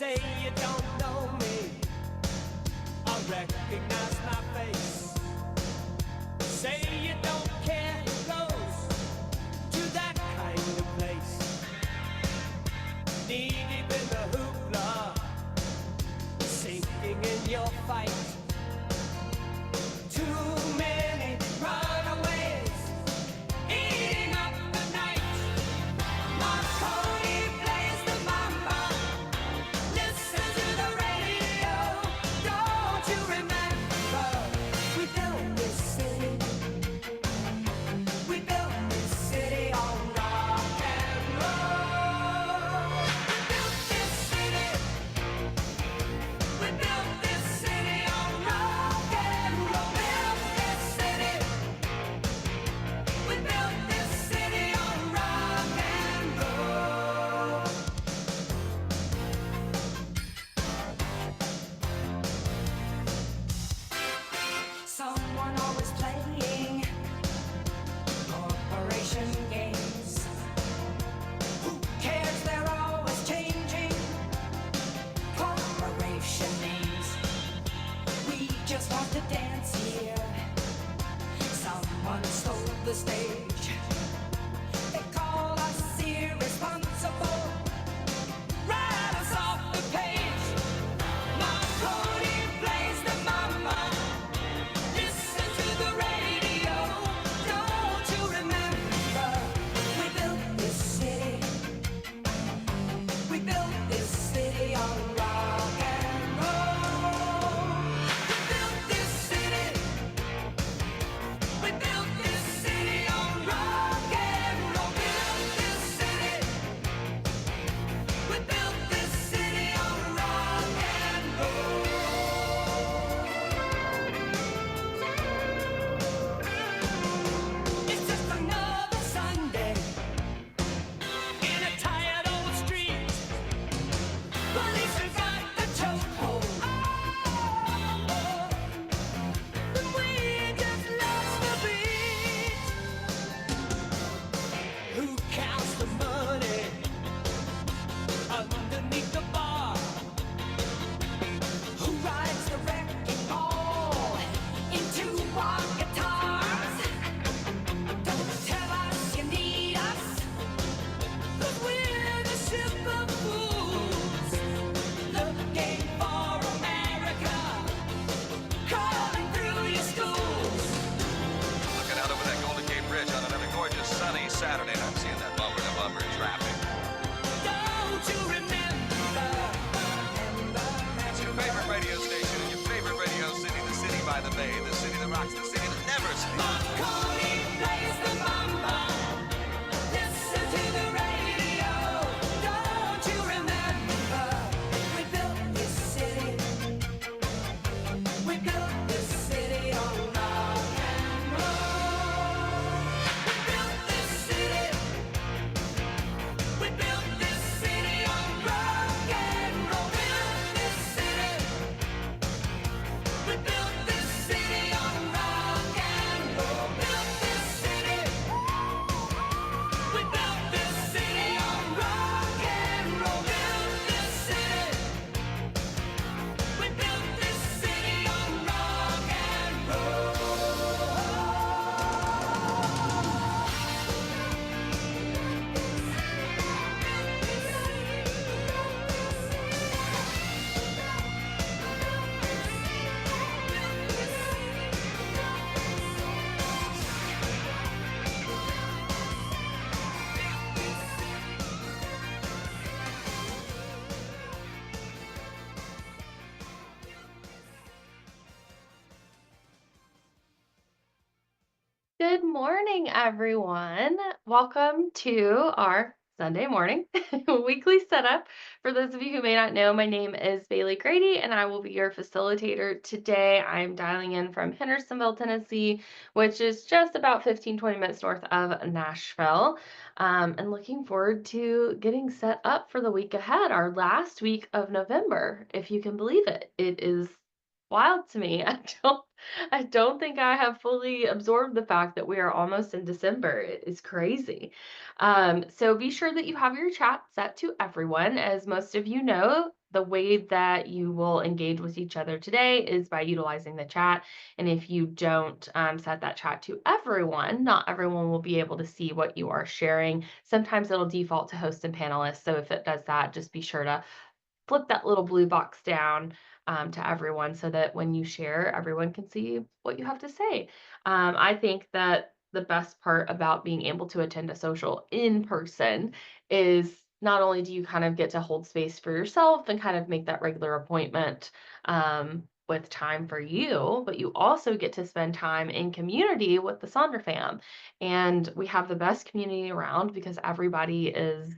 Say you don't know me or recognize my face. Say you don't care who goes to that kind of place. Knee deep in the hoopla, sinking in your fight. Too many runaways eating up the night. Marconi plays the mama. Listen to the radio. Don't you remember? We built this city. We built this city on rock and roll. We built this city. We built this city on rock and roll. Built this city. We built this city on rock and roll. Someone always playing corporation games. Who cares? They're always changing corporation names. We just want to dance here. Someone stole the stage. They call us irresponsible. Write us off the page. Marconi plays the mama. Listen to the radio. Don't you remember? We built this city. We built this city on rock and roll. We built this city. We built this city on rock and roll. Built this city. We built this city on rock and roll. It's just another Sunday in a tired old street. Police have got the chokehold. And we just lost the beat. Who counts the money underneath the bar? Who rides the wrecking ball into our guitars? Don't tell us you need us, 'cause we're the ship of fools, looking for America, crawling through your schools. Looking out over that Golden Gate Bridge on another gorgeous sunny Saturday, and I'm seeing that bumper-to-bumper traffic. Don't you remember? It's your favorite radio station in your favorite radio city, the city by the bay, the city that rocks, the city that never sleeps. Marconi plays the mama. Listen to the radio. Don't you remember? We built this city. We built this city on rock and roll. We built this city. We built this city on rock and roll. Built this city. We built this city on rock and roll. Built this city. We built this city on rock and roll. Built this city. We built this city on rock and roll. Good morning, everyone. Welcome to our Sunday morning weekly setup. For those of you who may not know, my name is Bailey Grady, and I will be your facilitator today. I'm dialing in from Hendersonville, Tennessee, which is just about 15-20 minutes north of Nashville, and looking forward to getting set up for the week ahead, our last week of November, if you can believe it. It is wild to me. I don't think I have fully absorbed the fact that we are almost in December. It is crazy. So be sure that you have your chat set to everyone. As most of you know, the way that you will engage with each other today is by utilizing the chat. And if you don't set that chat to everyone, not everyone will be able to see what you are sharing. Sometimes it'll default to host and panelists. So if it does that, just be sure to flip that little blue box down to everyone so that when you share, everyone can see what you have to say. I think that the best part about being able to attend a social in person is not only do you kind of get to hold space for yourself and kind of make that regular appointment with time for you, but you also get to spend time in community with the Sonder fam. And we have the best community around because everybody is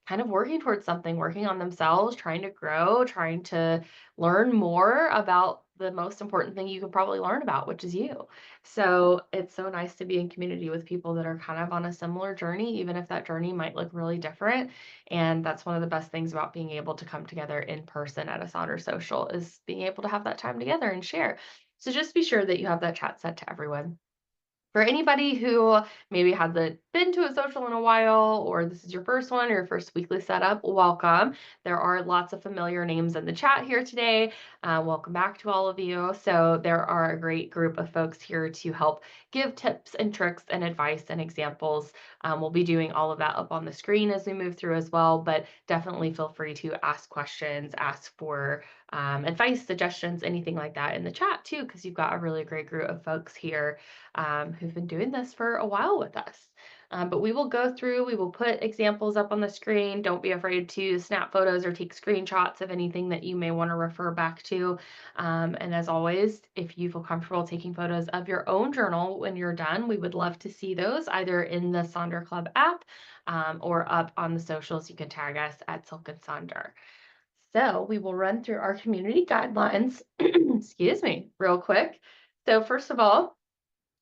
kind of working towards something, working on themselves, trying to grow, trying to learn more about the most important thing you could probably learn about, which is you. So it's so nice to be in community with people that are kind of on a similar journey, even if that journey might look really different. And that's one of the best things about being able to come together in person at a Sonder Social is being able to have that time together and share. So just be sure that you have that chat set to everyone. For anybody who maybe hasn't been to a social in a while, or this is your first one or your first weekly setup, welcome. There are lots of familiar names in the chat here today. Welcome back to all of you. So there are a great group of folks here to help give tips and tricks and advice and examples. We'll be doing all of that up on the screen as we move through as well, but definitely feel free to ask questions, ask for advice, suggestions, anything like that in the chat too, because you've got a really great group of folks here who've been doing this for a while with us. But we will go through, we will put examples up on the screen. Don't be afraid to snap photos or take screenshots of anything that you may want to refer back to. And as always, if you feel comfortable taking photos of your own journal when you're done, we would love to see those either in the Sonder Club app or up on the socials. You can tag us at Silk and Sonder. So we will run through our community guidelines, excuse me, real quick. So first of all,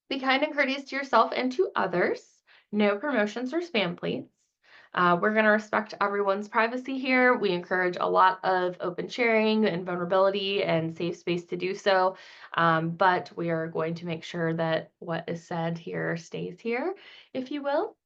be kind and courteous to yourself and to others. No promotions or spam, please. We're going to respect everyone's privacy here. We encourage a lot of open sharing and vulnerability and safe space to do so. But we are going to make sure that what is said here stays here, if you will.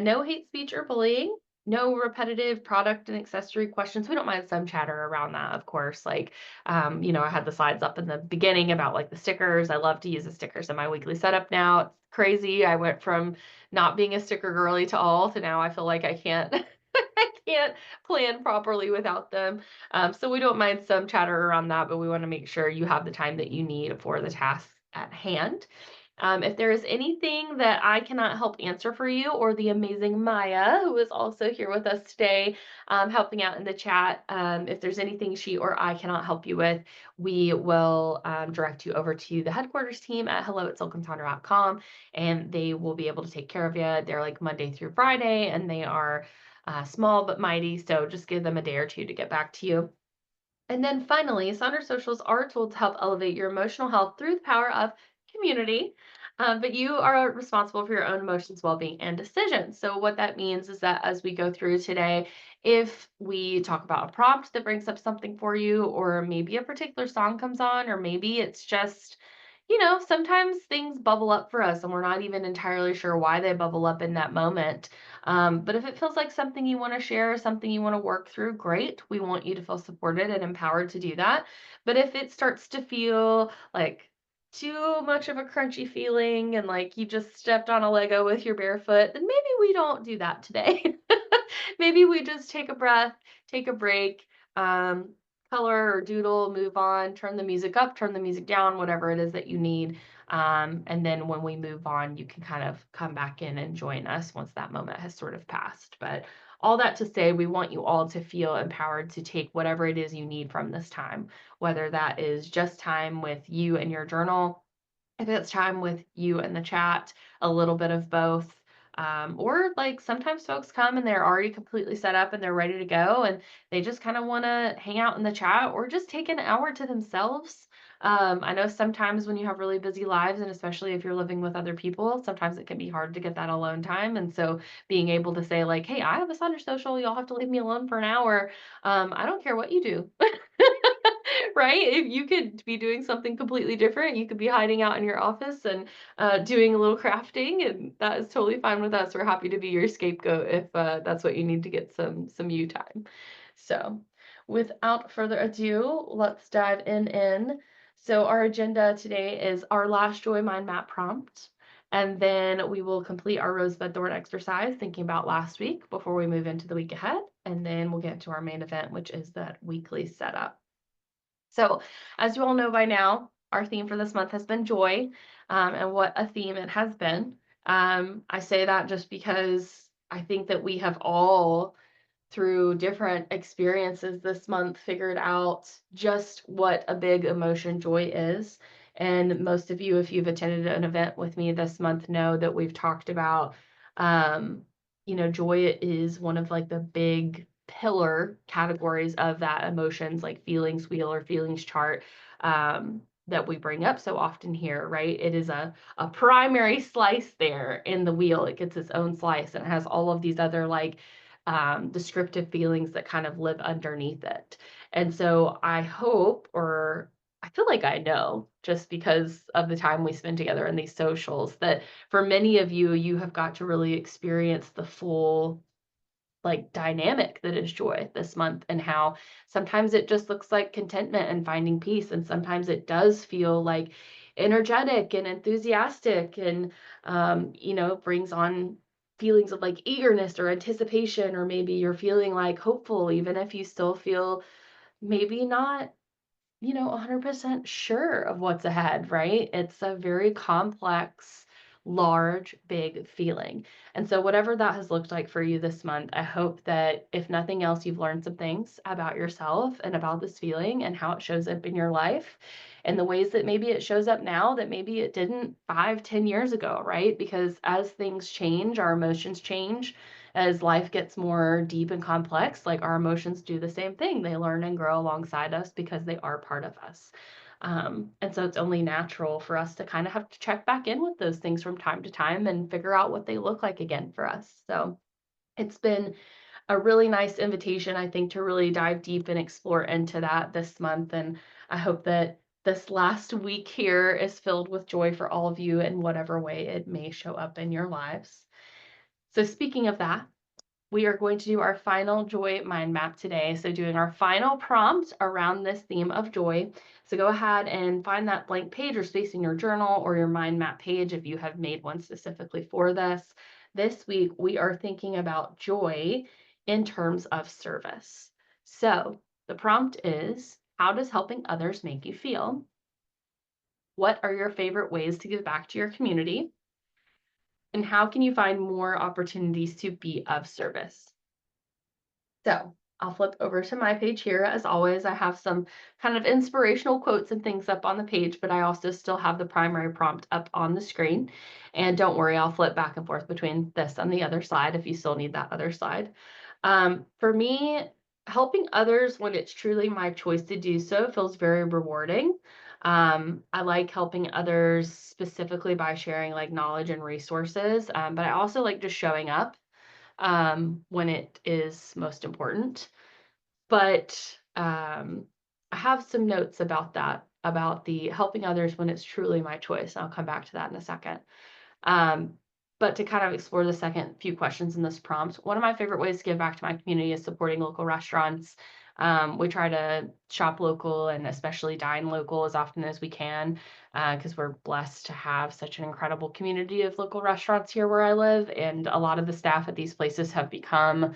No hate speech or bullying. No repetitive product and accessory questions. We don't mind some chatter around that, of course. Like, I had the slides up in the beginning about like the stickers. I love to use the stickers in my weekly setup now. It's crazy. I went from not being a sticker girly to all to now I feel like I can't I can't plan properly without them. So we don't mind some chatter around that, but we want to make sure you have the time that you need for the task at hand. If there is anything that I cannot help answer for you, or the amazing Maya, who is also here with us today, helping out in the chat, if there's anything she or I cannot help you with, we will direct you over to the headquarters team at hello@silkandsonder.com, and they will be able to take care of you. They're like Monday through Friday, and they are small but mighty, so just give them a day or two to get back to you. And then finally, Sonder Socials are a tool to help elevate your emotional health through the power of community. But you are responsible for your own emotions, well-being, and decisions. So what that means is that as we go through today, if we talk about a prompt that brings up something for you, or maybe a particular song comes on, or maybe it's just, sometimes things bubble up for us and we're not even entirely sure why they bubble up in that moment. But if it feels like something you want to share, something you want to work through, great. We want you to feel supported and empowered to do that. But if it starts to feel like too much of a crunchy feeling and like you just stepped on a Lego with your bare foot, then maybe we don't do that today. Maybe we just take a breath, take a break, um, color or doodle, move on, turn the music up, turn the music down, whatever it is that you need. And then when we move on, you can kind of come back in and join us once that moment has sort of passed. But all that to say, we want you all to feel empowered to take whatever it is you need from this time, whether that is just time with you and your journal, if it's time with you and the chat, a little bit of both. Or like sometimes folks come and they're already completely set up and they're ready to go and they just kind of want to hang out in the chat or just take an hour to themselves. I know sometimes when you have really busy lives, and especially if you're living with other people, sometimes it can be hard to get that alone time. And so being able to say, like, hey, I have a Sonder Social, you'll have to leave me alone for an hour. I don't care what you do. Right? If you could be doing something completely different, you could be hiding out in your office and doing a little crafting, and that is totally fine with us. We're happy to be your scapegoat if that's what you need to get some you time. So, without further ado, let's dive in. So our agenda today is our last joy mind map prompt, and then we will complete our rosebud thorn exercise, thinking about last week before we move into the week ahead, and then we'll get to our main event, which is that weekly setup. So as you all know by now, our theme for this month has been joy, and what a theme it has been. I say that just because I think that we have all through different experiences this month figured out just what a big emotion joy is. And most of you, if you've attended an event with me this month, know that we've talked about, um, joy is one of like the big pillar categories of that emotions, like feelings wheel or feelings chart. That we bring up so often here, right? It is a primary slice there in the wheel. It gets its own slice and it has all of these other like descriptive feelings that kind of live underneath it. And so I hope, or I feel like I know, just because of the time we spend together in these socials, that for many of you, you have got to really experience the full like dynamic that is joy this month, and how sometimes it just looks like contentment and finding peace, and sometimes it does feel like energetic and enthusiastic and brings on feelings of like eagerness or anticipation, or maybe you're feeling like hopeful even if you still feel maybe not 100% sure of what's ahead, right? It's a very complex, large, big feeling. And so, whatever that has looked like for you this month, I hope that if nothing else, you've learned some things about yourself and about this feeling and how it shows up in your life and the ways that maybe it shows up now that maybe it didn't 5, 10 years ago, right? Because as things change, our emotions change, as life gets more deep and complex, like our emotions do the same thing. They learn and grow alongside us because they are part of us. And so it's only natural for us to kind of have to check back in with those things from time to time and figure out what they look like again for us. So it's been a really nice invitation, I think, to really dive deep and explore into that this month. And I hope that this last week here is filled with joy for all of you in whatever way it may show up in your lives. So speaking of that, we are going to do our final joy mind map today. So doing our final prompt around this theme of joy. So go ahead and find that blank page or space in your journal or your mind map page if you have made one specifically for this. This week, we are thinking about joy in terms of service. So the prompt is, how does helping others make you feel? What are your favorite ways to give back to your community? And how can you find more opportunities to be of service? So I'll flip over to my page here. As always, I have some kind of inspirational quotes and things up on the page, but I also still have the primary prompt up on the screen. And don't worry, I'll flip back and forth between this and the other slide if you still need that other slide. For me, helping others when it's truly my choice to do so feels very rewarding. I like helping others specifically by sharing like knowledge and resources, but I also like just showing up when it is most important. But I have some notes about that, about the helping others when it's truly my choice. I'll come back to that in a second. Um, but to kind of explore the second few questions in this prompt, one of my favorite ways to give back to my community is supporting local restaurants. We try to shop local and especially dine local as often as we can because we're blessed to have such an incredible community of local restaurants here where I live. And a lot of the staff at these places have become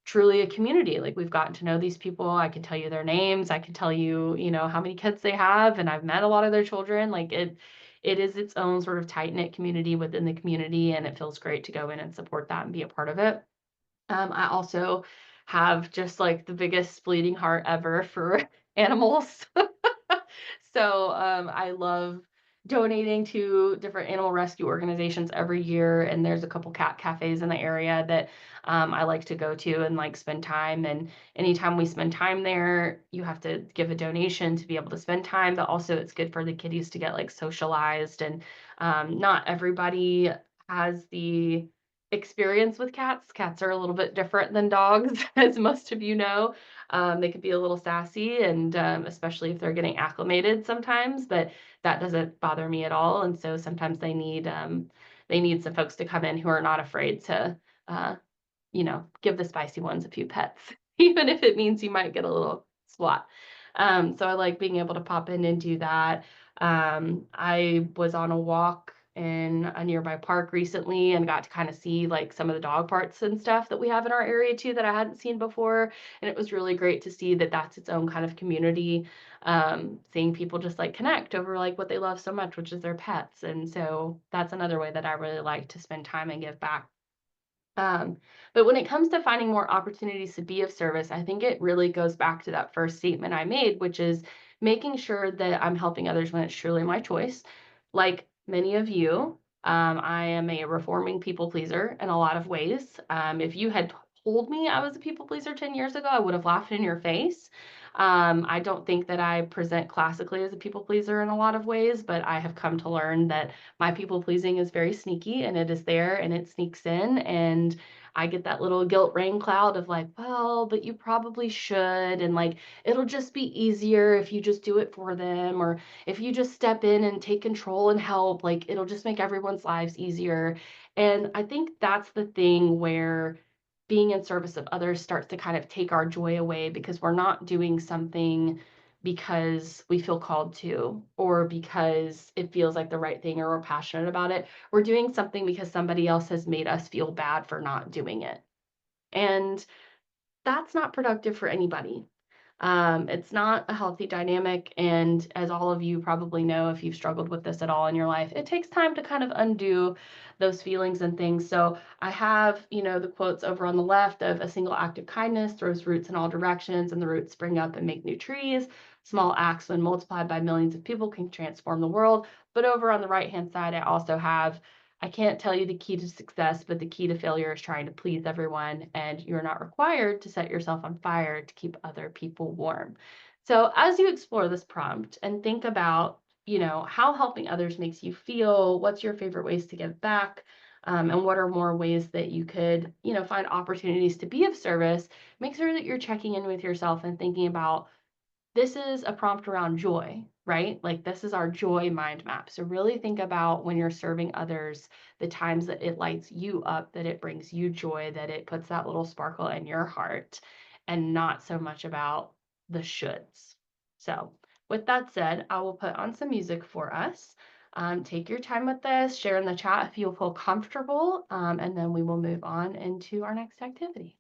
truly a community. Like we've gotten to know these people. I can tell you their names. I can tell you, how many kids they have, and I've met a lot of their children. Like it is its own sort of tight-knit community within the community, and it feels great to go in and support that and be a part of it. I also have just like the biggest bleeding heart ever for animals. So I love donating to different animal rescue organizations every year, and there's a couple cat cafes in the area that I like to go to and like spend time. And anytime we spend time there, you have to give a donation to be able to spend time, but also it's good for the kitties to get like socialized. And not everybody has the experience with cats. Cats are a little bit different than dogs, as most of you know. They could be a little sassy, and especially if they're getting acclimated sometimes, but that doesn't bother me at all. And so sometimes they need some folks to come in who are not afraid to, give the spicy ones a few pets. even if it means you might get a little swat. So I like being able to pop in and do that. I was on a walk in a nearby park recently and got to kind of see like some of the dog parks and stuff that we have in our area too that I hadn't seen before. And it was really great to see that that's its own kind of community, seeing people just like connect over like what they love so much, which is their pets. And so that's another way that I really like to spend time and give back. um, but when it comes to finding more opportunities to be of service, I think it really goes back to that first statement I made, which is making sure that I'm helping others when it's truly my choice. Like many of you, I am a reforming people pleaser in a lot of ways. If you had told me I was a people pleaser 10 years ago, I would have laughed in your face. I don't think that I present classically as a people pleaser in a lot of ways, but I have come to learn that my people pleasing is very sneaky and it is there and it sneaks in. And I get that little guilt rain cloud of like, well, but you probably should. And like, it'll just be easier if you just do it for them. Or if you just step in and take control and help, like, it'll just make everyone's lives easier. And I think that's the thing where being in service of others starts to kind of take our joy away because we're not doing something because we feel called to or because it feels like the right thing or we're passionate about it. We're doing something because somebody else has made us feel bad for not doing it. And that's not productive for anybody. It's not a healthy dynamic. And as all of you probably know, if you've struggled with this at all in your life, it takes time to kind of undo those feelings and things. So I have, the quotes over on the left of a single act of kindness throws roots in all directions, and the roots spring up and make new trees. Small acts, when multiplied by millions of people, can transform the world. But over on the right hand side, I also have I can't tell you the key to success, but the key to failure is trying to please everyone, and you're not required to set yourself on fire to keep other people warm. So, as you explore this prompt and think about, how helping others makes you feel, what's your favorite ways to give back, and what are more ways that you could, find opportunities to be of service, make sure that you're checking in with yourself and thinking about this is a prompt around joy, right? Like this is our joy mind map. So really think about when you're serving others, the times that it lights you up, that it brings you joy, that it puts that little sparkle in your heart, and not so much about the shoulds. So with that said, I will put on some music for us. Take your time with this, share in the chat if you feel comfortable, and then we will move on into our next activity.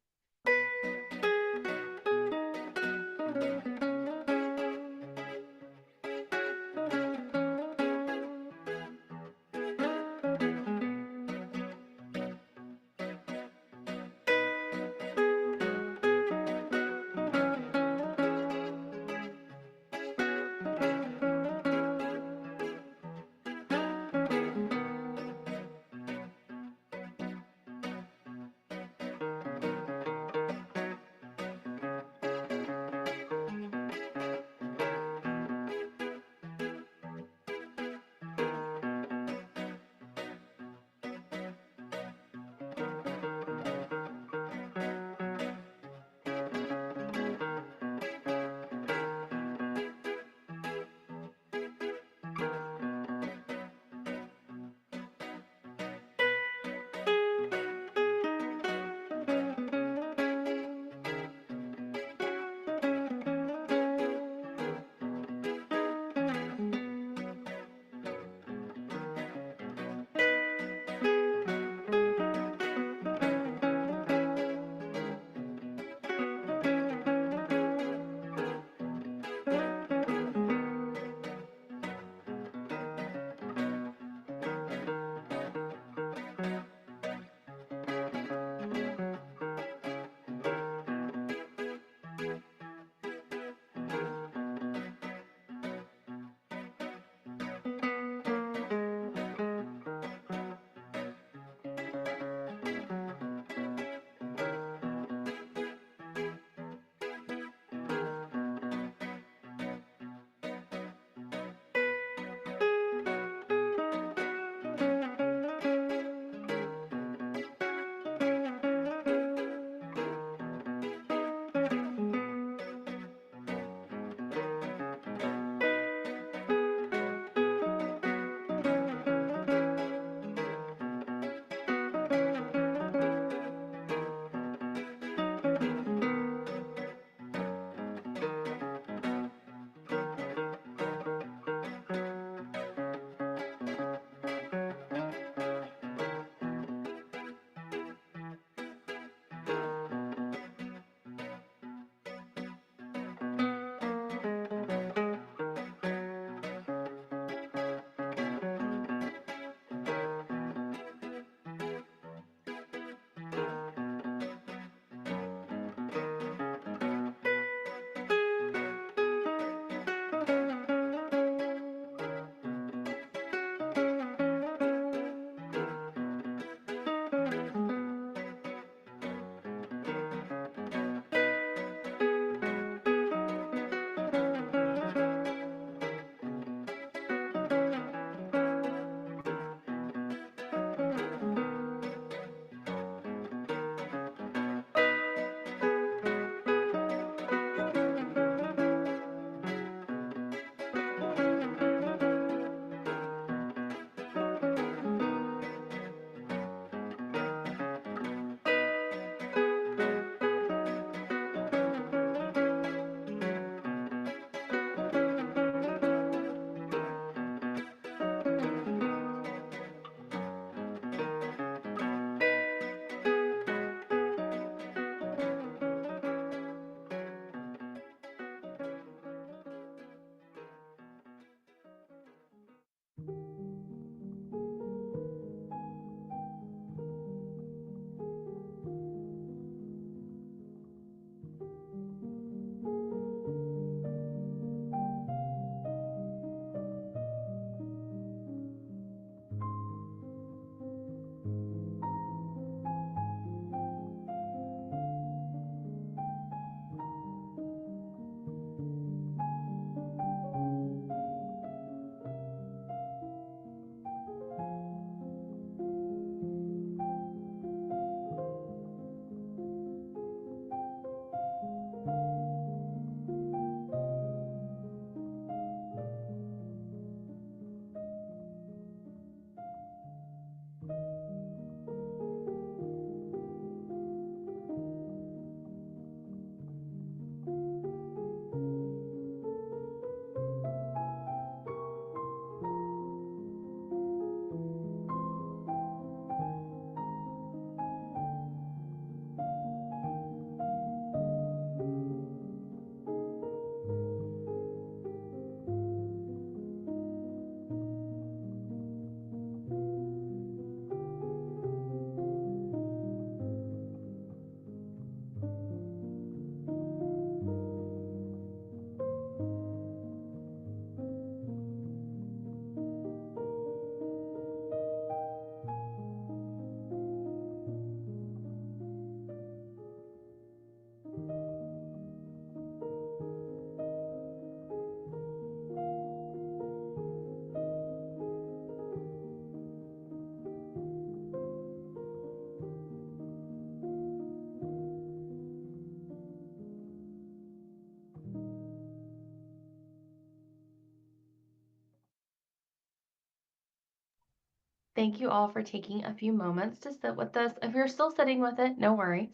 Thank you all for taking a few moments to sit with us. If you're still sitting with it, no worries.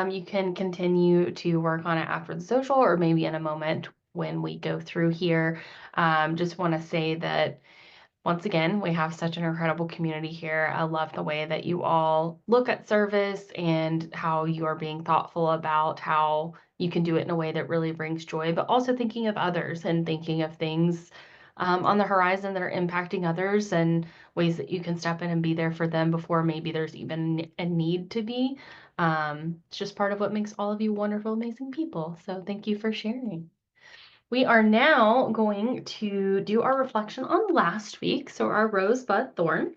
You can continue to work on it after the social or maybe in a moment when we go through here. Just want to say that once again, we have such an incredible community here. I love the way that you all look at service and how you are being thoughtful about how you can do it in a way that really brings joy, but also thinking of others and thinking of things on the horizon that are impacting others and ways that you can step in and be there for them before maybe there's even a need to be. It's just part of what makes all of you wonderful, amazing people. So thank you for sharing. We are now going to do our reflection on last week, so our rosebud thorn.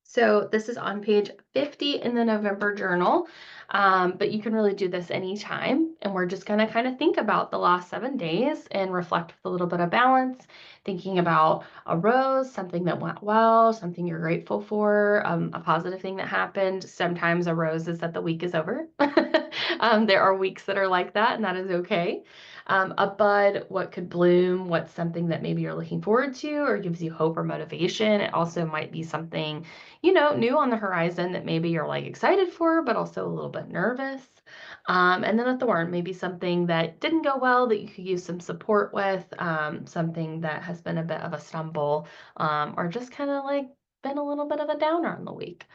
So this is on page 50 in the November journal, but you can really do this anytime. And we're just going to kind of think about the last 7 days and reflect with a little bit of balance, thinking about a rose, something that went well, something you're grateful for, a positive thing that happened. Sometimes a rose is that the week is over. There are weeks that are like that, and that is okay. A bud, what could bloom, what's something that maybe you're looking forward to or gives you hope or motivation. It also might be something new on the horizon that maybe you're like excited for, but also a little bit nervous. And then a thorn, maybe something that didn't go well that you could use some support with, something that has been a bit of a stumble, or just kind of like been a little bit of a downer on the week.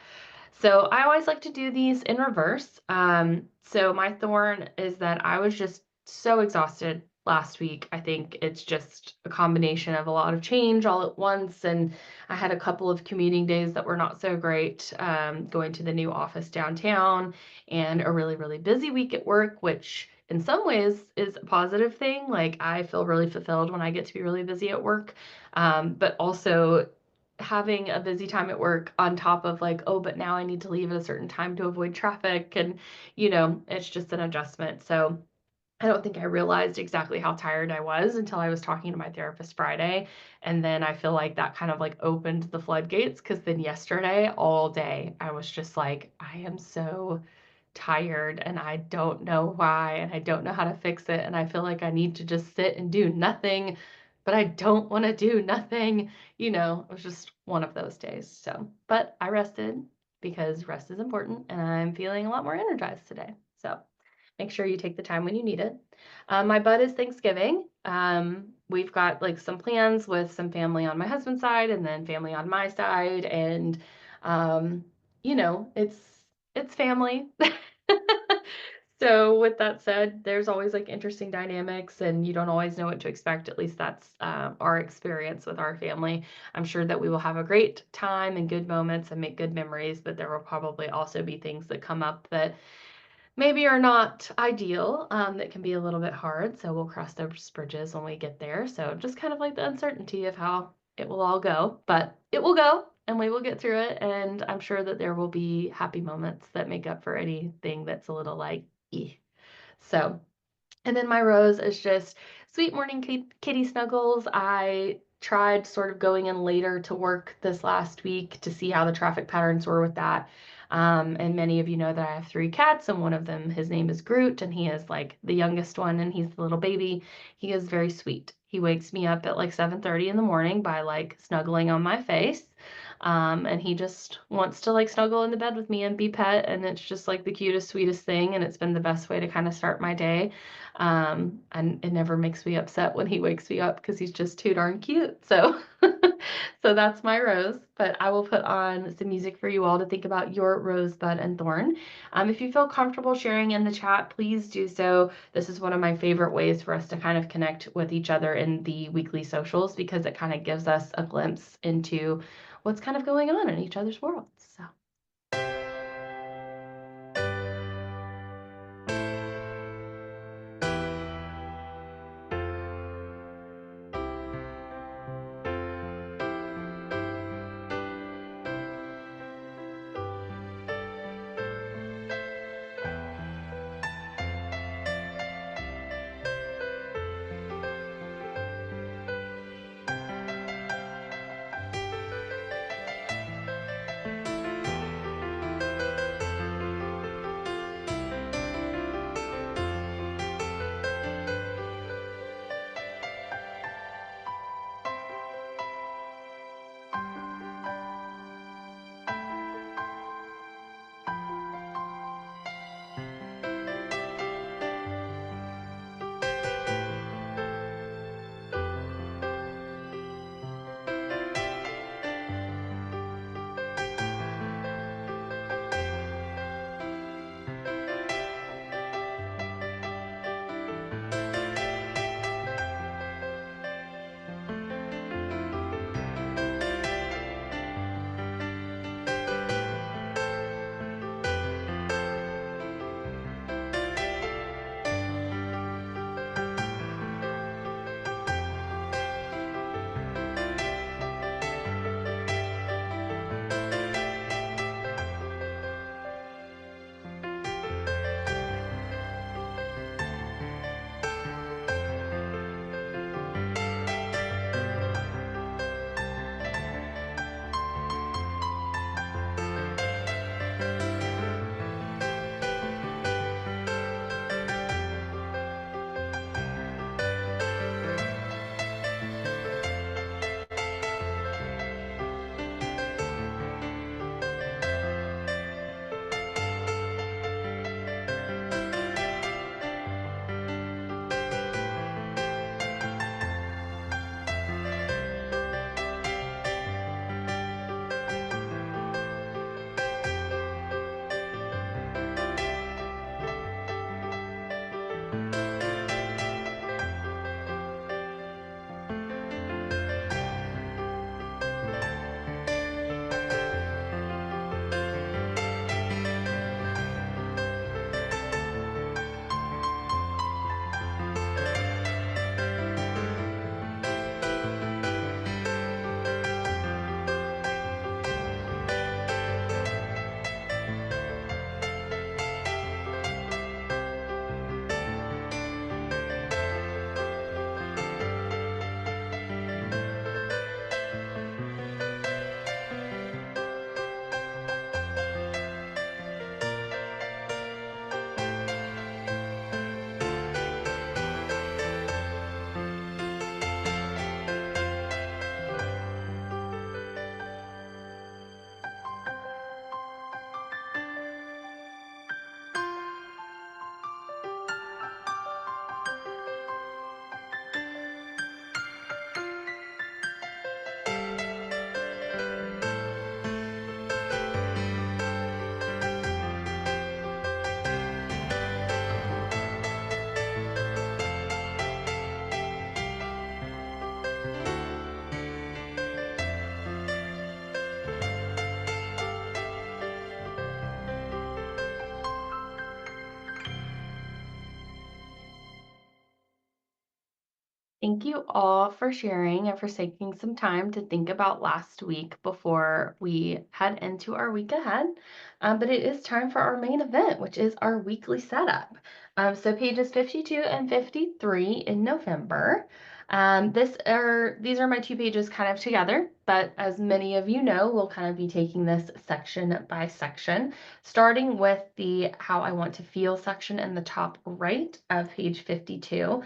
So I always like to do these in reverse. So my thorn is that I was just so exhausted last week. I think it's just a combination of a lot of change all at once. And I had a couple of commuting days that were not so great, going to the new office downtown and a really, really busy week at work, which in some ways is a positive thing. Like I feel really fulfilled when I get to be really busy at work. But also having a busy time at work on top of like, oh, but now I need to leave at a certain time to avoid traffic. And, it's just an adjustment. So I don't think I realized exactly how tired I was until I was talking to my therapist Friday. And then I feel like that kind of like opened the floodgates because then yesterday, all day, I was just like, I am so tired and I don't know why and I don't know how to fix it. And I feel like I need to just sit and do nothing, but I don't want to do nothing. It was just one of those days. So, but I rested because rest is important and I'm feeling a lot more energized today. So, make sure you take the time when you need it. My bud is Thanksgiving. We've got like some plans with some family on my husband's side and then family on my side. And, it's family. So with that said, there's always like interesting dynamics and you don't always know what to expect. At least that's our experience with our family. I'm sure that we will have a great time and good moments and make good memories, but there will probably also be things that come up that maybe are not ideal, that can be a little bit hard. So we'll cross those bridges when we get there. So just kind of like the uncertainty of how it will all go, but it will go and we will get through it. And I'm sure that there will be happy moments that make up for anything that's a little like, eh. So and then my rose is just sweet morning kitty snuggles. I tried sort of going in later to work this last week to see how the traffic patterns were with that. And many of you know that I have 3 cats, and one of them, his name is Groot, and he is like the youngest one, and he's the little baby. He is very sweet. He wakes me up at like 7:30 in the morning by like snuggling on my face. And he just wants to like snuggle in the bed with me and be pet, and it's just like the cutest, sweetest thing, and it's been the best way to kind of start my day. And it never makes me upset when he wakes me up because he's just too darn cute. So, so that's my rose. But I will put on some music for you all to think about your rosebud and thorn. If you feel comfortable sharing in the chat, please do so. This is one of my favorite ways for us to kind of connect with each other in the weekly socials because it kind of gives us a glimpse into what's kind of going on in each other's worlds. So. Thank you all for sharing and for taking some time to think about last week before we head into our week ahead. But it is time for our main event, which is our weekly setup. So pages 52 and 53 in November. These are my two pages kind of together, but as many of you know, we'll kind of be taking this section by section, starting with the how I want to feel section in the top right of page 52.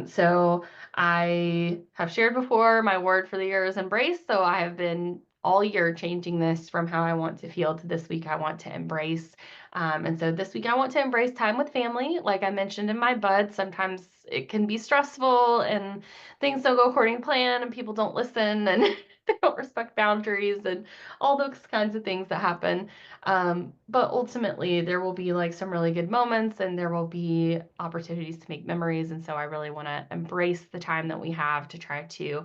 So I have shared before my word for the year is embrace. So I have been all year changing this from how I want to feel to this week I want to embrace. And so this week I want to embrace time with family. Like I mentioned in my bud, sometimes it can be stressful and things don't go according to plan and people don't listen and they don't respect boundaries and all those kinds of things that happen. But ultimately, there will be like some really good moments and there will be opportunities to make memories. And so I really want to embrace the time that we have to try to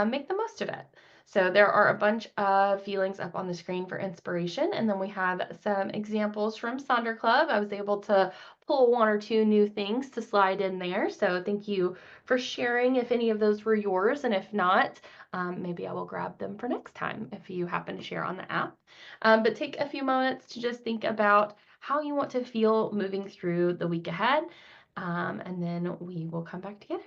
make the most of it. So there are a bunch of feelings up on the screen for inspiration. And then we have some examples from Sonder Club. I was able to pull one or two new things to slide in there. So thank you for sharing if any of those were yours. And if not, maybe I will grab them for next time if you happen to share on the app. But take a few moments to just think about how you want to feel moving through the week ahead. And then we will come back together.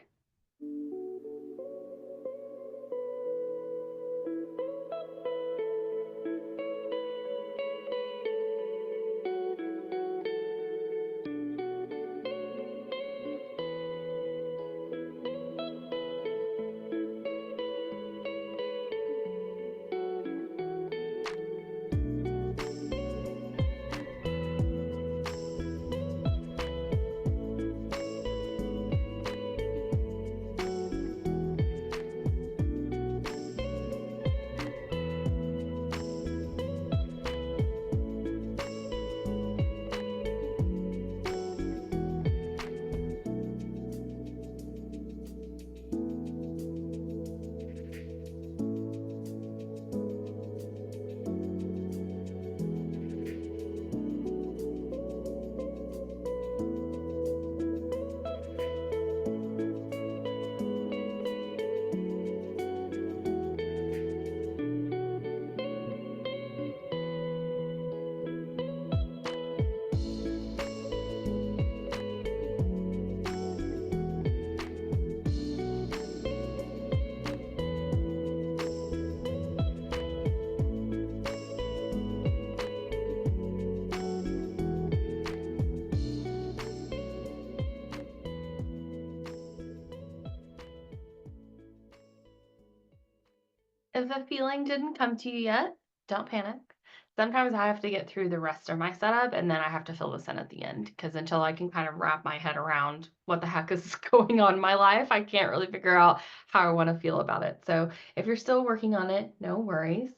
If a feeling didn't come to you yet, don't panic. Sometimes I have to get through the rest of my setup and then I have to fill this in at the end because until I can kind of wrap my head around what the heck is going on in my life, I can't really figure out how I want to feel about it. So if you're still working on it, no worries.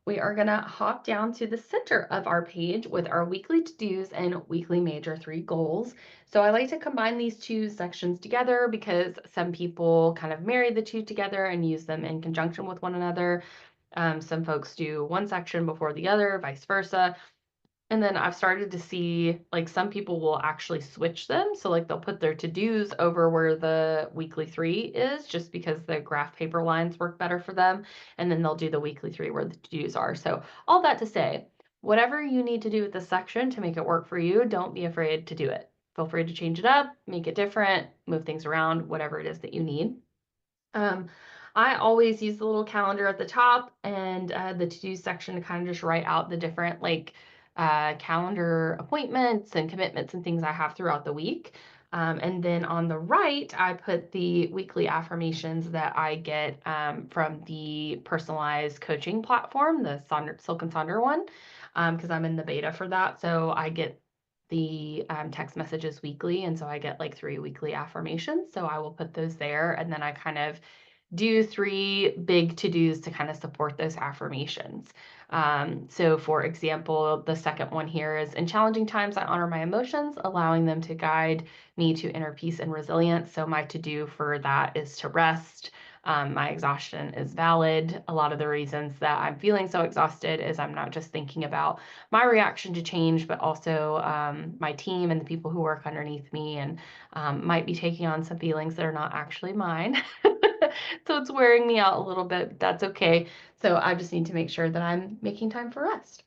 We are going to hop down to the center of our page with our weekly to-dos and weekly major 3 goals. So I like to combine these two sections together because some people kind of marry the two together and use them in conjunction with one another. Some folks do one section before the other, vice versa. And then I've started to see like some people will actually switch them. So like they'll put their to-dos over where the weekly 3 is just because the graph paper lines work better for them. And then they'll do the weekly 3 where the to-dos are. So all that to say, whatever you need to do with this section to make it work for you, don't be afraid to do it. Feel free to change it up, make it different, move things around, whatever it is that you need. Um, I always use the little calendar at the top and the to-do section to kind of just write out the different like calendar appointments and commitments and things I have throughout the week. And then on the right, I put the weekly affirmations that I get from the personalized coaching platform, the Silk and Sonder one, because I'm in the beta for that. So I get the text messages weekly. And so I get like 3 weekly affirmations. So I will put those there. And then I kind of do 3 big to-dos to kind of support those affirmations. So for example, the second one here is in challenging times, I honor my emotions, allowing them to guide me to inner peace and resilience. So my to-do for that is to rest, My exhaustion is valid. A lot of the reasons that I'm feeling so exhausted is I'm not just thinking about my reaction to change, but also my team and the people who work underneath me, and might be taking on some feelings that are not actually mine. So it's wearing me out a little bit, but that's okay. So I just need to make sure that I'm making time for rest.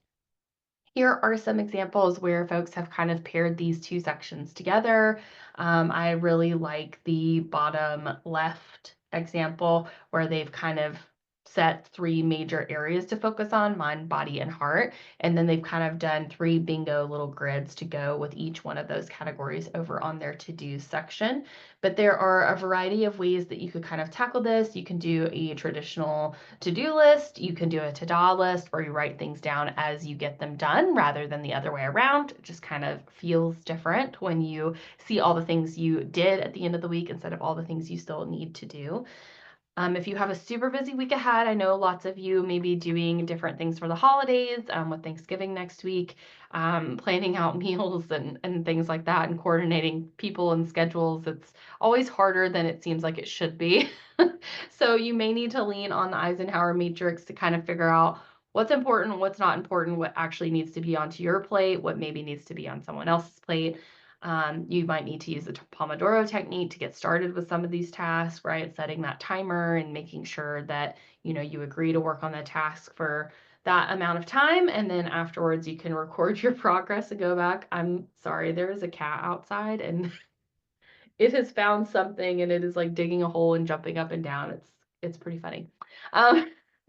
Here are some examples where folks have kind of paired these two sections together. I really like the bottom left example where they've kind of set three major areas to focus on: mind, body, and heart. And then they've kind of done three bingo little grids to go with each one of those categories over on their to-do section. But there are a variety of ways that you could kind of tackle this. You can do a traditional to-do list, you can do a to-do list, or you write things down as you get them done rather than the other way around. It just kind of feels different when you see all the things you did at the end of the week instead of all the things you still need to do. If you have a super busy week ahead, I know lots of you may be doing different things for the holidays, with Thanksgiving next week, planning out meals and things like that, and coordinating people and schedules. It's always harder than it seems like it should be. So you may need to lean on the Eisenhower matrix to kind of figure out what's important, what's not important, what actually needs to be onto your plate, what maybe needs to be on someone else's plate. You might need to use the Pomodoro technique to get started with some of these tasks, right? Setting that timer and making sure that, you agree to work on the task for that amount of time. And then afterwards, you can record your progress and go back. I'm sorry, there is a cat outside and it has found something and it is like digging a hole and jumping up and down. It's pretty funny. Um,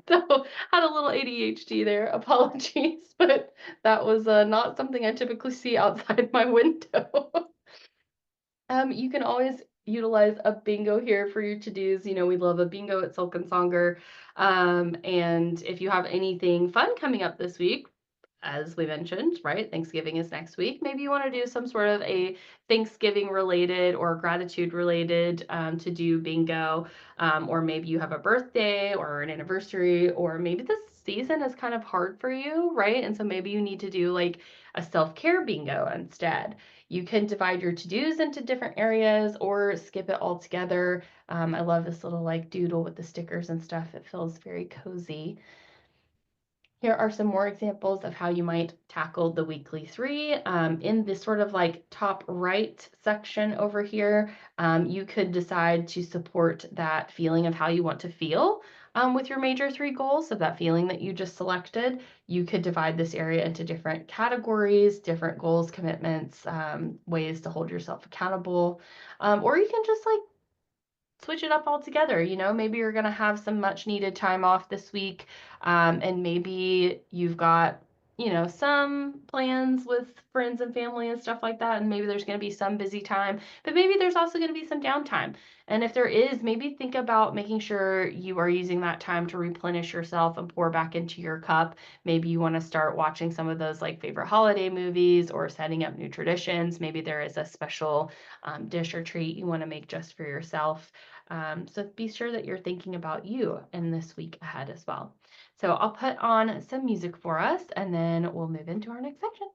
so had a little ADHD there. Apologies, but that was not something I typically see outside my window. You can always utilize a bingo here for your to-dos. We love a bingo at Silk and Songer. And if you have anything fun coming up this week, as we mentioned, right? Thanksgiving is next week. Maybe you want to do some sort of a Thanksgiving related or gratitude related to do bingo. Or maybe you have a birthday or an anniversary, or maybe this season is kind of hard for you, right? And so maybe you need to do like a self-care bingo instead. You can divide your to-dos into different areas or skip it all together. I love this little like doodle with the stickers and stuff. It feels very cozy. Here are some more examples of how you might tackle the weekly three. In this sort of like top right section over here, you could decide to support that feeling of how you want to feel with your major three goals. So that feeling that you just selected, you could divide this area into different categories, different goals, commitments, ways to hold yourself accountable. Or you can just like switch it up altogether. Maybe you're going to have some much needed time off this week, and maybe you've got, some plans with friends and family and stuff like that, and maybe there's going to be some busy time, but maybe there's also going to be some downtime. And if there is, maybe think about making sure you are using that time to replenish yourself and pour back into your cup. Maybe you want to start watching some of those like favorite holiday movies or setting up new traditions. Maybe there is a special dish or treat you want to make just for yourself. So be sure that you're thinking about you in this week ahead as well. So I'll put on some music for us and then we'll move into our next section.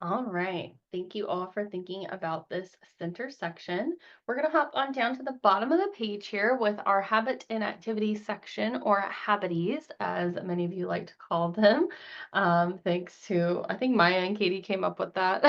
All right. Thank you all for thinking about this center section. We're going to hop on down to the bottom of the page here with our habit and activity section, or habities, as many of you like to call them. Thanks to, I think Maya and Katie came up with that,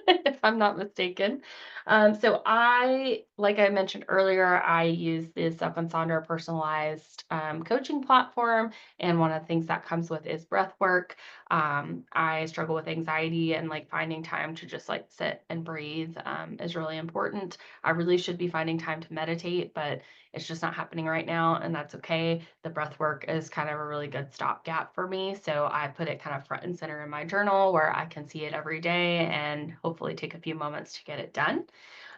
if I'm not mistaken. Like I mentioned earlier, I use this Up and Sonder personalized coaching platform. And one of the things that comes with is breath work. I struggle with anxiety, and like finding time to just like sit and breathe is really important. I really should be finding time to meditate, but it's just not happening right now, and that's okay. The breath work is kind of a really good stopgap for me. So I put it kind of front and center in my journal where I can see it every day and hopefully take a few moments to get it done.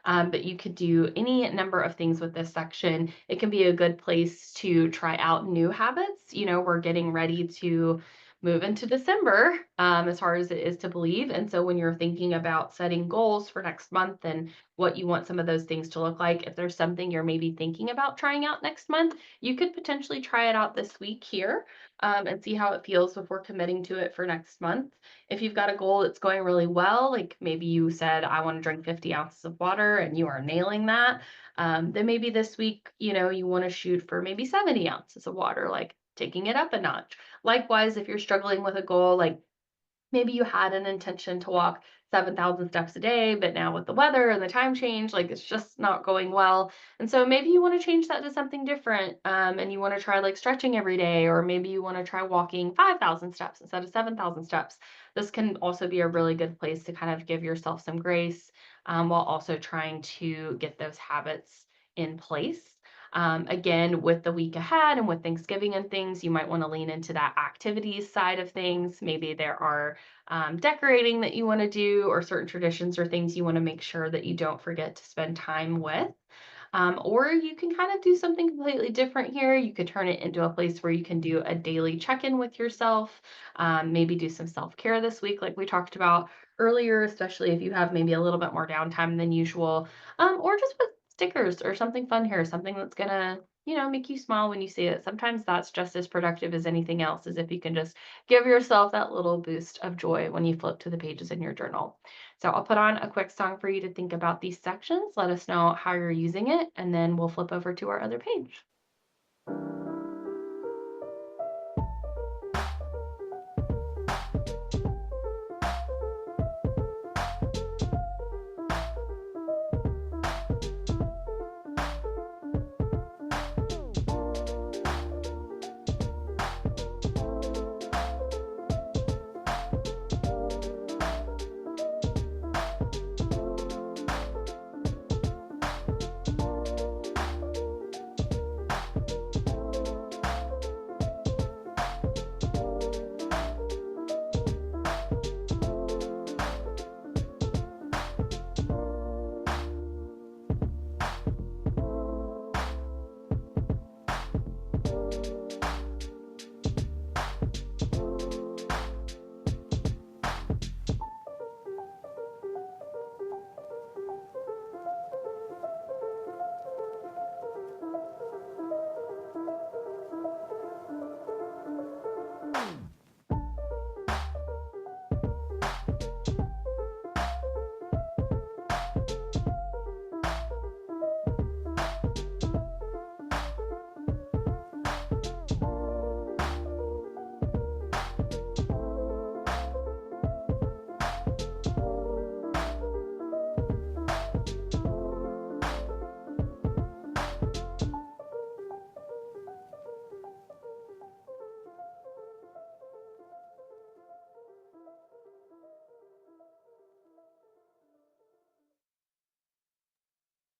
But you could do any number of things with this section. It can be a good place to try out new habits. We're getting ready to move into December, as hard as it is to believe. And so when you're thinking about setting goals for next month and what you want some of those things to look like, if there's something you're maybe thinking about trying out next month, you could potentially try it out this week here, and see how it feels before committing to it for next month. If you've got a goal that's going really well, like maybe you said, I want to drink 50 ounces of water and you are nailing that, then maybe this week, you want to shoot for maybe 70 ounces of water, like taking it up a notch. Likewise, if you're struggling with a goal, like maybe you had an intention to walk 7,000 steps a day, but now with the weather and the time change, like it's just not going well. And so maybe you want to change that to something different. And you want to try like stretching every day, or maybe you want to try walking 5,000 steps instead of 7,000 steps. This can also be a really good place to kind of give yourself some grace, while also trying to get those habits in place. Again, with the week ahead and with Thanksgiving and things, you might want to lean into that activities side of things. Maybe there are decorating that you want to do, or certain traditions or things you want to make sure that you don't forget to spend time with. Or you can kind of do something completely different here. You could turn it into a place where you can do a daily check in with yourself, maybe do some self care this week, like we talked about earlier, especially if you have maybe a little bit more downtime than usual, or just put stickers or something fun here, something that's going to make you smile when you see it. Sometimes that's just as productive as anything else, is if you can just give yourself that little boost of joy when you flip to the pages in your journal. So I'll put on a quick song for you to think about these sections. Let us know how you're using it, and then we'll flip over to our other page.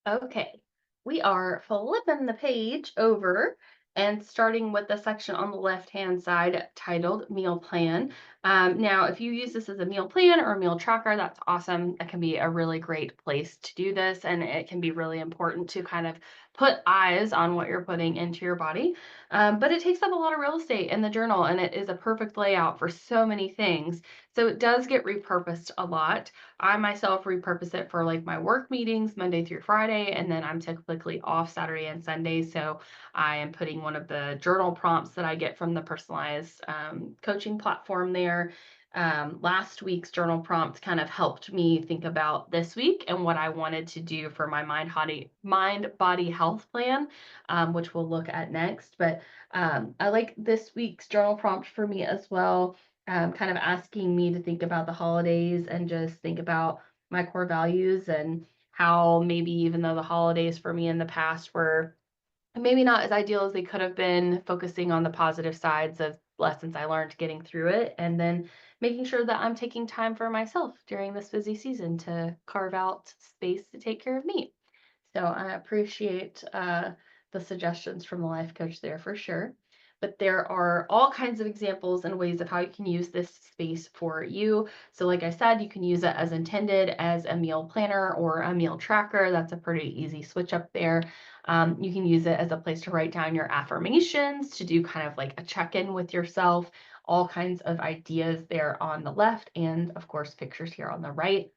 Okay, we are flipping the page over and starting with the section on the left-hand side titled Meal Plan. Now, if you use this as a meal plan or a meal tracker, that's awesome. It can be a really great place to do this, and it can be really important to kind of put eyes on what you're putting into your body. But it takes up a lot of real estate in the journal, and it is a perfect layout for so many things. So it does get repurposed a lot. I myself repurpose it for like my work meetings Monday through Friday, and then I'm typically off Saturday and Sunday. So I am putting one of the journal prompts that I get from the personalized coaching platform there. Last week's journal prompt kind of helped me think about this week and what I wanted to do for my mind body health plan, which we'll look at next. But I like this week's journal prompt for me as well, kind of asking me to think about the holidays and just think about my core values and how maybe even though the holidays for me in the past were maybe not as ideal as they could have been, focusing on the positive sides of lessons I learned getting through it, and then making sure that I'm taking time for myself during this busy season to carve out space to take care of me. So I appreciate the suggestions from the life coach there for sure. But there are all kinds of examples and ways of how you can use this space for you. So, like I said, you can use it as intended as a meal planner or a meal tracker. That's a pretty easy switch up there. You can use it as a place to write down your affirmations, to do kind of like a check in with yourself, all kinds of ideas there on the left, and of course, pictures here on the right.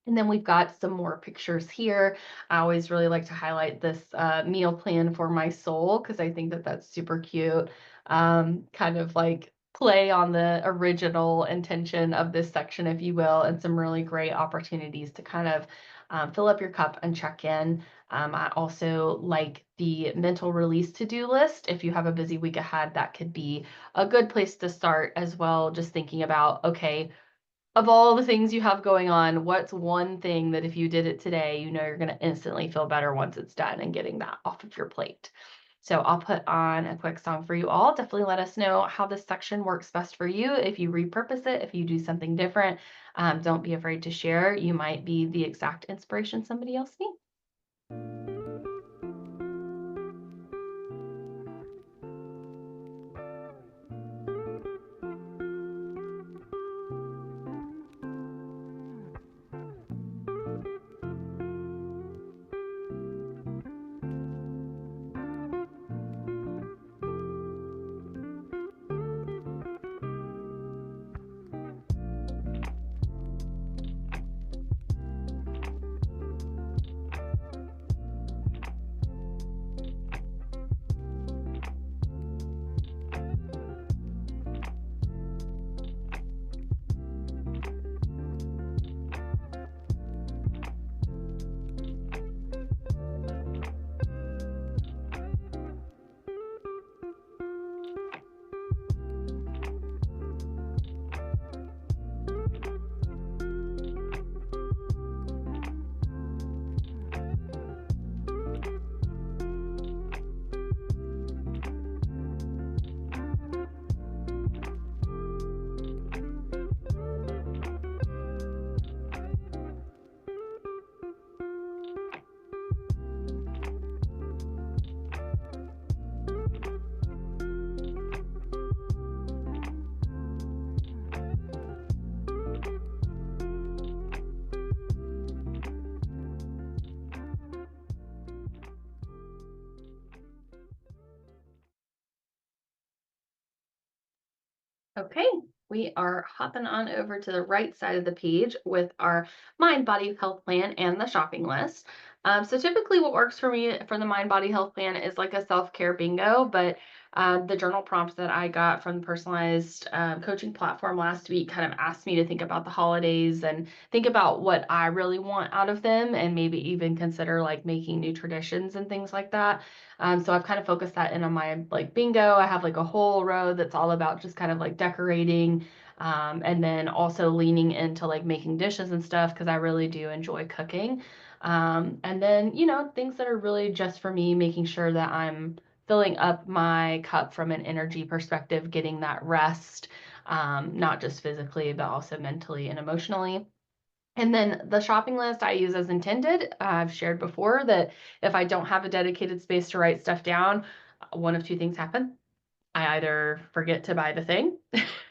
And then we've got some more pictures here. I always really like to highlight this meal plan for my soul because I think that that's super cute. Kind of like play on the original intention of this section, if you will, and some really great opportunities to kind of fill up your cup and check in. I also like the mental release to-do list. If you have a busy week ahead, that could be a good place to start as well. Just thinking about, okay, of all the things you have going on, what's one thing that if you did it today, you know you're going to instantly feel better once it's done and getting that off of your plate. So I'll put on a quick song for you all. Definitely let us know how this section works best for you. If you repurpose it, if you do something different, don't be afraid to share. You might be the exact inspiration somebody else needs. Okay, we are hopping on over to the right side of the page with our mind body health plan and the shopping list. So typically what works for me for the mind body health plan is like a self-care bingo, but the journal prompt that I got from the personalized coaching platform last week kind of asked me to think about the holidays and think about what I really want out of them and maybe even consider like making new traditions and things like that. So I've kind of focused that in on my like bingo. I have like a whole row that's all about just kind of like decorating, and then also leaning into like making dishes and stuff because I really do enjoy cooking. And then, things that are really just for me, making sure that I'm filling up my cup from an energy perspective, getting that rest, not just physically, but also mentally and emotionally. And then the shopping list I use as intended. I've shared before that if I don't have a dedicated space to write stuff down, one of two things happen. I either forget to buy the thing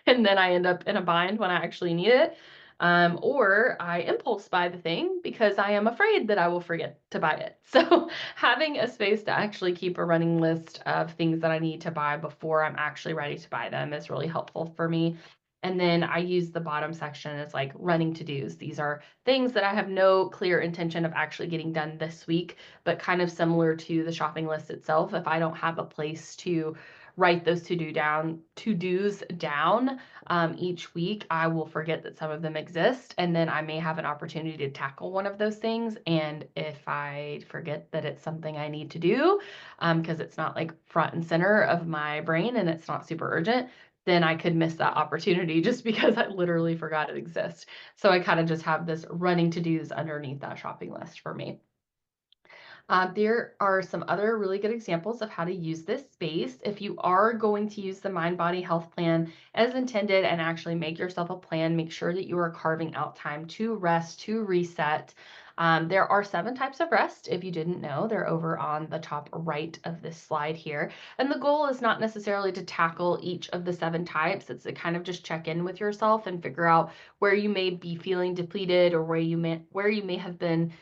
and then I end up in a bind when I actually need it, or I impulse buy the thing because I am afraid that I will forget to buy it. So having a space to actually keep a running list of things that I need to buy before I'm actually ready to buy them is really helpful for me. And then I use the bottom section as like running to-dos. These are things that I have no clear intention of actually getting done this week, but kind of similar to the shopping list itself. If I don't have a place to write those to-dos down each week, I will forget that some of them exist, and then I may have an opportunity to tackle one of those things. And if I forget that it's something I need to do, because it's not like front and center of my brain and it's not super urgent, then I could miss that opportunity just because I literally forgot it exists. So I kind of just have this running to-dos underneath that shopping list for me. There are some other really good examples of how to use this space. If you are going to use the Mind Body Health Plan as intended and actually make yourself a plan, make sure that you are carving out time to rest, to reset. There are 7 types of rest. If you didn't know, they're over on the top right of this slide here. And the goal is not necessarily to tackle each of the 7 types. It's to kind of just check in with yourself and figure out where you may be feeling depleted or where you may have been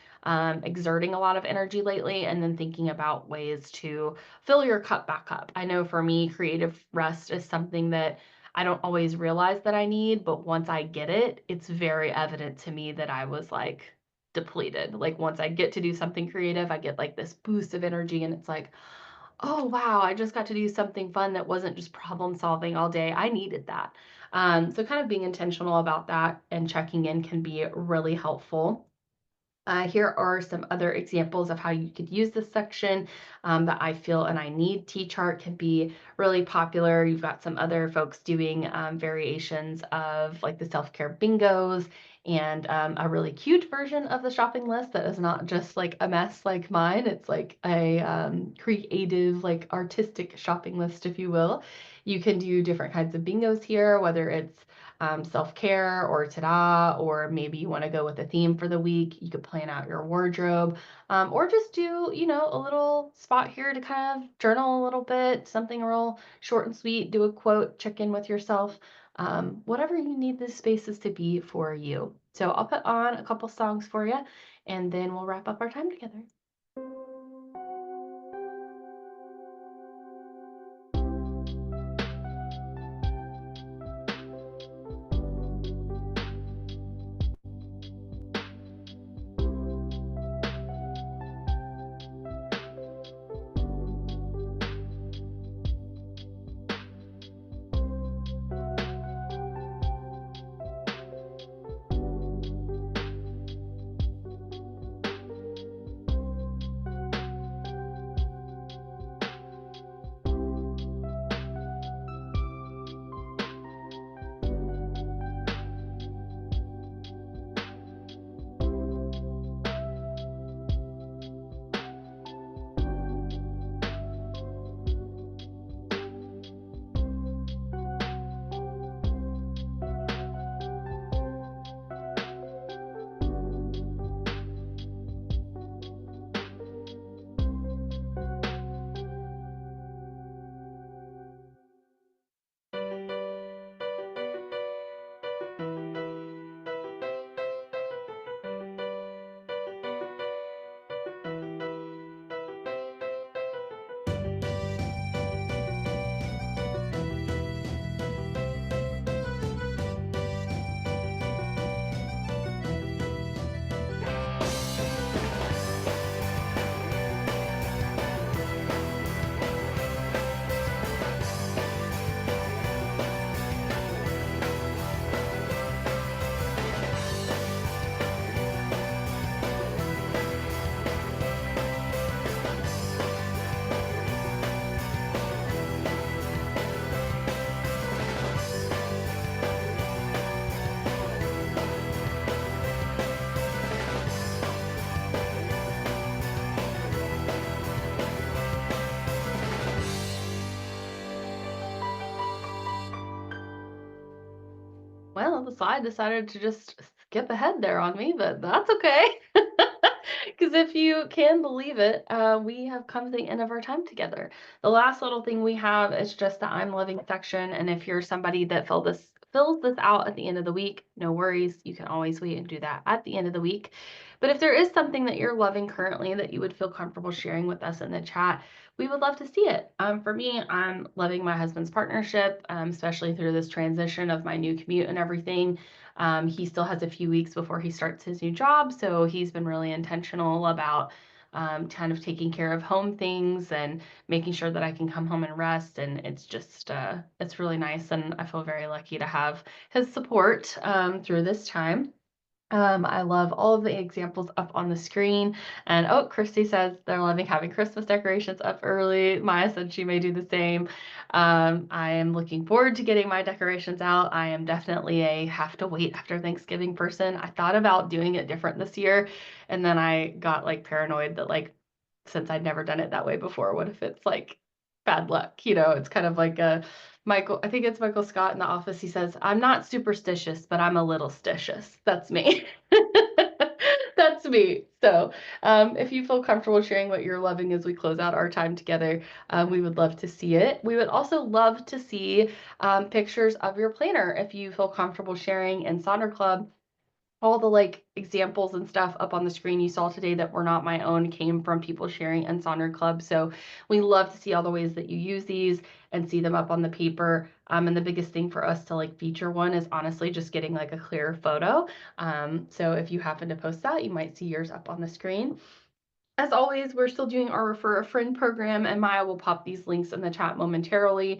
exerting a lot of energy lately, and then thinking about ways to fill your cup back up. I know for me, creative rest is something that I don't always realize that I need, but once I get it, it's very evident to me that I was like depleted. Like once I get to do something creative, I get like this boost of energy, and it's like, oh wow, I just got to do something fun that wasn't just problem solving all day. I needed that. So kind of being intentional about that and checking in can be really helpful. Here are some other examples of how you could use this section that I feel and I need. T-chart can be really popular. You've got some other folks doing variations of like the self-care bingos and a really cute version of the shopping list that is not just like a mess like mine. It's like a creative, like artistic shopping list, if you will. You can do different kinds of bingos here, whether it's self-care or ta-da, or maybe you want to go with a theme for the week. You could plan out your wardrobe, or just do, a little spot here to kind of journal a little bit, something real short and sweet, do a quote, check in with yourself, whatever you need the spaces to be for you. So I'll put on a couple songs for you, and then we'll wrap up our time together. Well, the slide decided to just skip ahead there on me, but that's okay. Because if you can believe it, we have come to the end of our time together. The last little thing we have is just the I'm loving section. And if you're somebody that fills this out at the end of the week, no worries. You can always wait and do that at the end of the week. But if there is something that you're loving currently that you would feel comfortable sharing with us in the chat, we would love to see it. For me, I'm loving my husband's partnership, especially through this transition of my new commute and everything. He still has a few weeks before he starts his new job, so he's been really intentional about kind of taking care of home things and making sure that I can come home and rest. And it's just, it's really nice. And I feel very lucky to have his support through this time. I love all of the examples up on the screen. And oh, Christy says they're loving having Christmas decorations up early. Maya said she may do the same. I am looking forward to getting my decorations out. I am definitely a have to wait after Thanksgiving person. I thought about doing it different this year, and then I got like paranoid that like since I'd never done it that way before, what if it's like bad luck? It's kind of like a Michael, I think it's Michael Scott in The Office. He says, I'm not superstitious, but I'm a little stitious. That's me. That's me. So, if you feel comfortable sharing what you're loving as we close out our time together, we would love to see it. We would also love to see pictures of your planner if you feel comfortable sharing in Sonder Club. All the like examples and stuff up on the screen you saw today that were not my own came from people sharing in Sonder Club. So we love to see all the ways that you use these and see them up on the paper. And the biggest thing for us to like feature one is honestly just getting like a clear photo. So if you happen to post that, you might see yours up on the screen. As always, we're still doing our Refer a Friend program, and Maya will pop these links in the chat momentarily.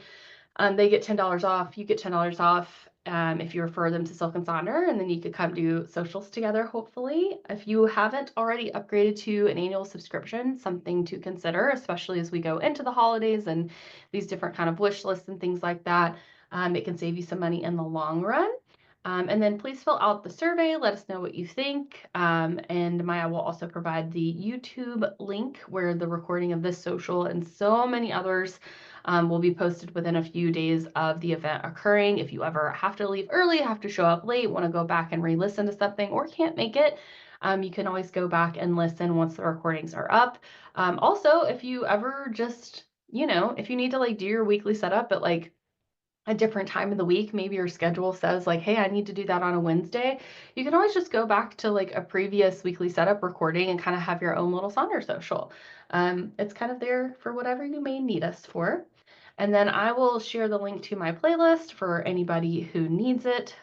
They get $10 off. You get $10 off if you refer them to Silk and Sonder, and then you could come do socials together, hopefully. If you haven't already upgraded to an annual subscription, something to consider, especially as we go into the holidays and these different kind of wish lists and things like that. It can save you some money in the long run. And then please fill out the survey. Let us know what you think. And Maya will also provide the YouTube link where the recording of this social and so many others will be posted within a few days of the event occurring. If you ever have to leave early, have to show up late, want to go back and re-listen to something, or can't make it, you can always go back and listen once the recordings are up. Also, if you ever just, if you need to like do your weekly setup at like a different time of the week, maybe your schedule says like, hey, I need to do that on a Wednesday, you can always just go back to like a previous weekly setup recording and kind of have your own little Sonder social. It's kind of there for whatever you may need us for. And then I will share the link to my playlist for anybody who needs it.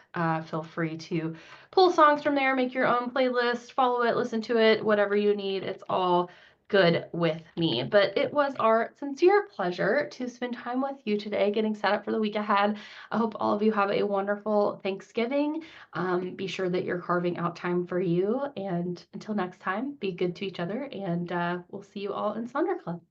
Feel free to pull songs from there, make your own playlist, follow it, listen to it, whatever you need. It's all good with me. But it was our sincere pleasure to spend time with you today, getting set up for the week ahead. I hope all of you have a wonderful Thanksgiving. Be sure that you're carving out time for you. And until next time, be good to each other, and we'll see you all in Sonder Club.